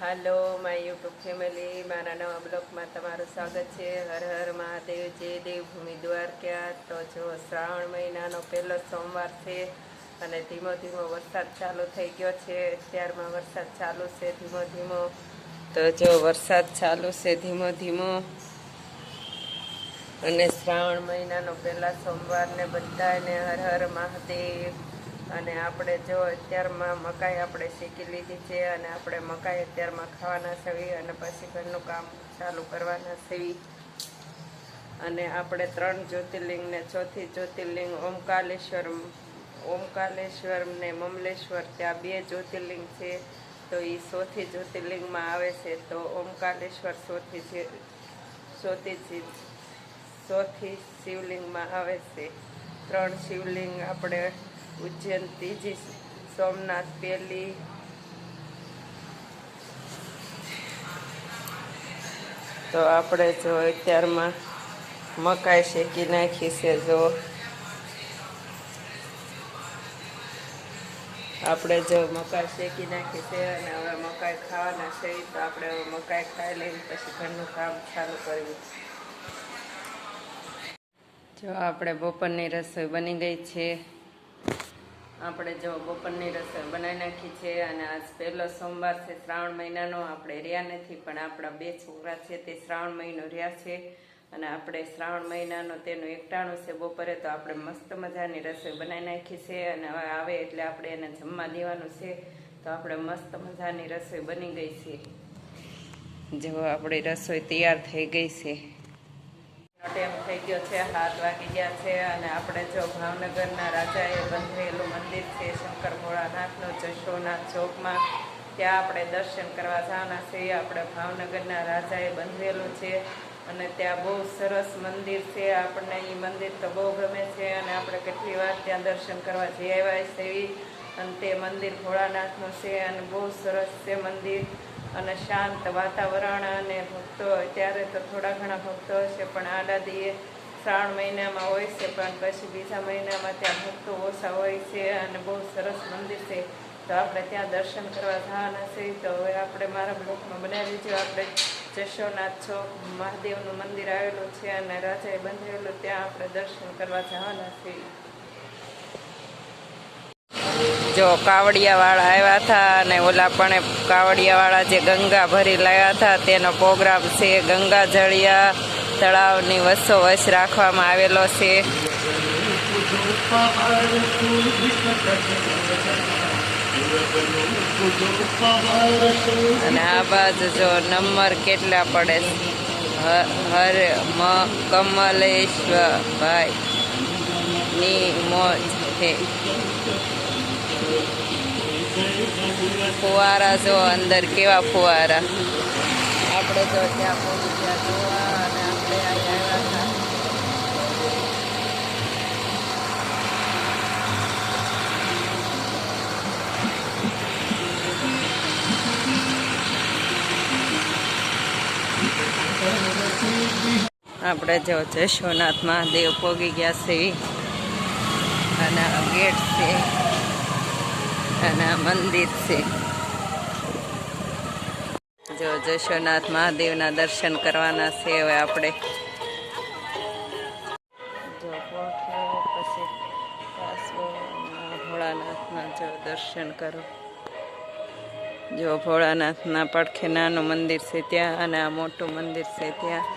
Hello my YouTube family, મારા નવા બ્લોગમાં તમારું સ્વાગત છે. હર હર મહાદેવ, જય દેવભૂમિ દ્વારકા. તો જો શ્રાવણ મહિનાનો પહેલો સોમવાર છે અને ધીમો ધીમો વરસાદ ચાલુ થઈ ગયો છે. અત્યારમાં વરસાદ ચાલુ છે ધીમો ધીમો. તો જો વરસાદ ચાલુ છે ધીમો ધીમો અને શ્રાવણ મહિનાનો પહેલા સોમવારને બધાને હર હર મહાદેવ. અને આપણે જો અત્યારમાં મકાઈ આપણે શેકી લીધી છે અને આપણે મકાઈ અત્યારમાં ખાવાના સેવી અને પછી ઘરનું કામ ચાલુ કરવાના સેવી. અને આપણે 3 જ્યોતિર્લિંગને ચોથી જ્યોતિર્લિંગ ઓમકાલેશ્વર ને મમલેશ્વર, ત્યાં 2 જ્યોતિર્લિંગ છે. તો એ ચોથી જ્યોતિર્લિંગમાં આવે છે. તો ઓમકાલેશ્વર ચોથી શિવલિંગમાં આવે છે. 3 શિવલિંગ આપણે ઉજ્જૈન ત્રીજી, સોમનાથ પહેલી. તો આપણે જો અત્યારમાં મકાઈ શેકી નાખી છે. જો આપણે જો મકાઈ શેકી નાખી છે અને હવે મકાઈ ખાવાના છે. તો આપણે હવે મકાઈ ખાઈ લઈને પછી ઘરનું કામ ચાલુ કરવું. જો આપણે બપોરની રસોઈ બની ગઈ છે. આપણે જો બપોરની રસોઈ બનાવી નાખી છે અને આજ પહેલો સોમવાર છે શ્રાવણ મહિનાનો. આપણે રહ્યા નથી પણ આપણા 2 છોકરા છે તે શ્રાવણ મહિનો રહ્યા છે અને આપણે શ્રાવણ મહિનાનો તેનું એકટાણું છે બપોરે. તો આપણે મસ્ત મજાની રસોઈ બનાવી નાખી છે અને હવે આવે એટલે આપણે એને જમવા દેવાનું છે. તો આપણે મસ્ત મજાની રસોઈ બની ગઈ છે. જો આપણી રસોઈ તૈયાર થઈ ગઈ છે. ટાઈમ થઈ ગયો છે, 7 વાગી ગયા છે અને આપણે જો ભાવનગરના રાજાએ બંધાયેલું મંદિર છે શંકર ભોળાનાથનું, જશોનાથ ચોકમાં. ત્યાં આપણે દર્શન કરવા જવાના છે. આપણે ભાવનગરના રાજાએ બંધાયેલું છે અને ત્યાં બહુ સરસ મંદિર છે. આપણને એ મંદિર તો બહુ ગમે છે અને આપણે કેટલી વાર ત્યાં દર્શન કરવા જઈ આવ્યા છે. અને તે મંદિર ભોળાનાથનું છે અને બહુ સરસ છે મંદિર અને શાંત વાતાવરણ. અને ભક્તો અત્યારે તો થોડા ઘણા ભક્તો હશે પણ આડાદીએ શ્રાવણ મહિનામાં હોય છે, પણ પછી બીજા મહિનામાં ત્યાં ભક્તો ઓછા હોય છે અને બહુ સરસ મંદિર છે. તો આપણે ત્યાં દર્શન કરવા જવાના છે. તો હવે આપણે મારા બ્લોગમાં બનાવી દીધું. આપણે જશોનાથ ચોક મહાદેવનું મંદિર આવેલું છે અને રાજાએ બંધાવેલું, ત્યાં આપણે દર્શન કરવા જવાના છે. જો કાવડિયાવાળા આવ્યા હતા અને ઓલા પણ કાવડિયાવાળા જે ગંગા ભરી લાવ્યા હતા તેનો પ્રોગ્રામ છે. ગંગા જળિયા તળાવની વચ્ચોવચ રાખવામાં આવેલો છે. અને આ બાજુ જો નંબર કેટલા પડે. હર કમલેશ્વર ભાઈ ની મોજ છે. ફુવારા જો અંદર કેવા ફુવારા. આપણે જો ત્યાં પહોંચી ગયા જોવા અને આપણે આવ્યા હતા. આપણે જો જશોનાથ મહાદેવ પહોંચી ગયા છે અને આ ગેટ છે અને આ મંદિર છે. જો જશોનાથ મહાદેવના દર્શન કરવાના છે. હવે આપણે જો પછી ભોળાનાથના જો દર્શન કરો. જો ભોળાનાથના પડખે નાનું મંદિર છે ત્યાં અને આ મોટું મંદિર છે ત્યાં.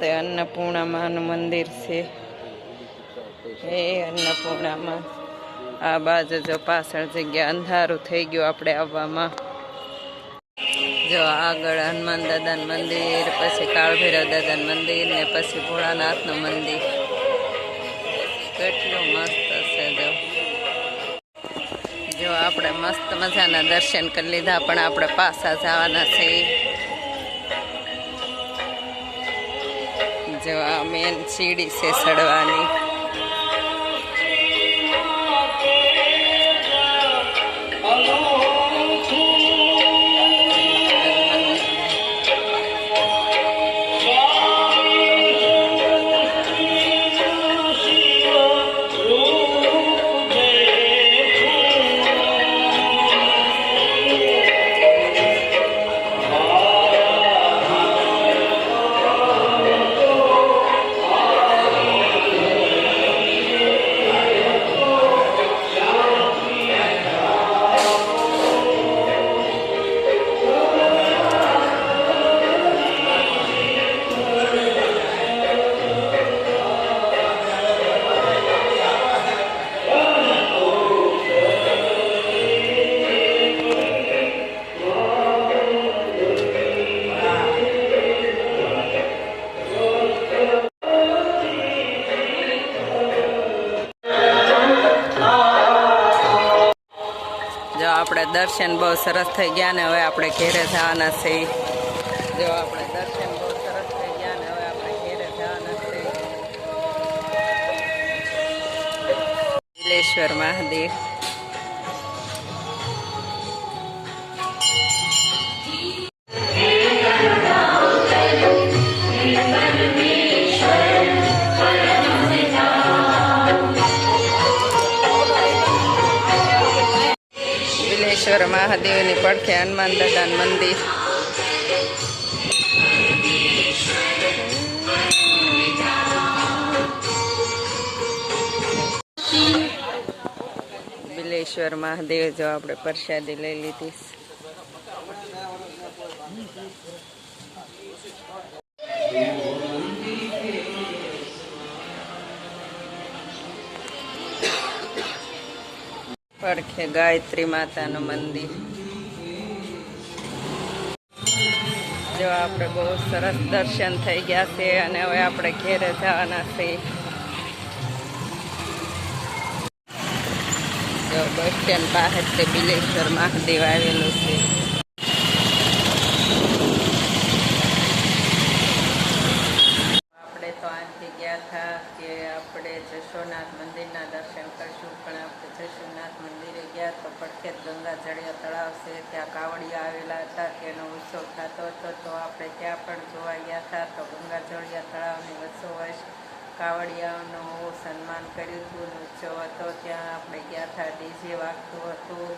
તે અન્નપૂર્ણામાનું મંદિર છે. એ અન્નપૂર્ણામાં આ બાજુ જો પાછળ જગ્યા અંધારું થઈ ગયું આપણે આવવામાં. જો આગળ હનુમાન દાદાનું મંદિર, પછી કાળભૈરવ દાદાનું મંદિર ને પછી ભોળાનાથનું મંદિર. કેટલું મસ્ત છે. જો આપણે મસ્ત મજાના દર્શન કરી લીધા પણ આપણે પાછા જવાના છે. જો આ મેન સીડી છે ચડવાની. દર્શન બહુ સરસ થઈ ગયા ને હવે આપણે ઘેરે જવાના છે. જો આપણે દર્શન બહુ સરસ થઈ ગયા ને હવે આપણે ઘેરે જવાના છે. બિલેશ્વર મહાદેવ. બિલેશ્વર મહાદેવની પડખે હનુમાન દાદાનું મંદિર. બિલેશ્વર મહાદેવ જો આપણે પ્રસાદી લઈ લીધી. પડખે ગાયત્રી માતાનું મંદિર. જો આપણે બહુ સરસ દર્શન થઈ ગયા છે અને હવે આપણે ઘેરે જવાના છે. જો બસ સ્ટેન્ડ પાસે તે બિલેશ્વર મહાદેવ આવેલું છે. આપણે તો આજથી ગયા હતા કે આપણે જશોનાથ મંદિરના દર્શન કરશું, પણ આપણે જશોનાથ મંદિરે ગયા તો પડખે ગંગા જળિયા તળાવ છે, ત્યાં કાવડિયા આવેલા હતા, તેનો ઉત્સવ થતો હતો, તો આપણે ત્યાં પણ જોવા ગયા હતા. તો ગંગા જળિયા તળાવની વચ્ચોવચ કાવડિયાઓનું સન્માન કર્યું હતું, ઉત્સવ હતો, ત્યાં આપણે ગયા હતા. ડીજે વાગતું હતું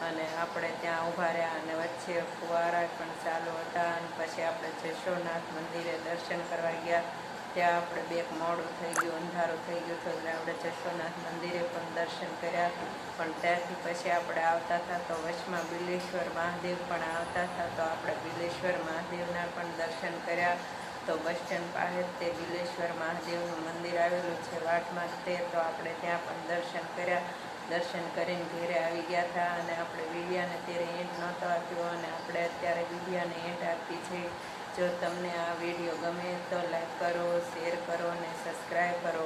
અને આપણે ત્યાં ઊભા રહ્યા અને વચ્ચે ફુવારા પણ ચાલુ હતા. અને પછી આપણે જશોનાથ મંદિરે દર્શન કરવા ગયા. ત્યાં આપણે બેક મોડું થઈ ગયું, અંધારું થઈ ગયું હતું, એટલે આપણે જશોનાથ મંદિરે પણ દર્શન કર્યા. પણ ત્યાંથી પછી આપણે આવતા હતા તો વચમાં બિલેશ્વર મહાદેવ પણ આવતા હતા, તો આપણે બિલેશ્વર મહાદેવના પણ દર્શન કર્યા. તો બસ સ્ટેન્ડ પાસે તે બિલેશ્વર મહાદેવનું મંદિર આવેલું છે વાટમાં તે, તો આપણે ત્યાં પણ દર્શન કર્યા. દર્શન કરીને ઘેરે આવી ગયા હતા અને આપણે વિડિયાને ત્યારે એન્ટ નહોતો આપ્યો અને આપણે અત્યારે વિડિયાને એન્ટ આપી છે. જો તમને આ વિડીયો ગમે તો લાઈક કરો, શેર કરો અને સબસ્ક્રાઈબ કરો.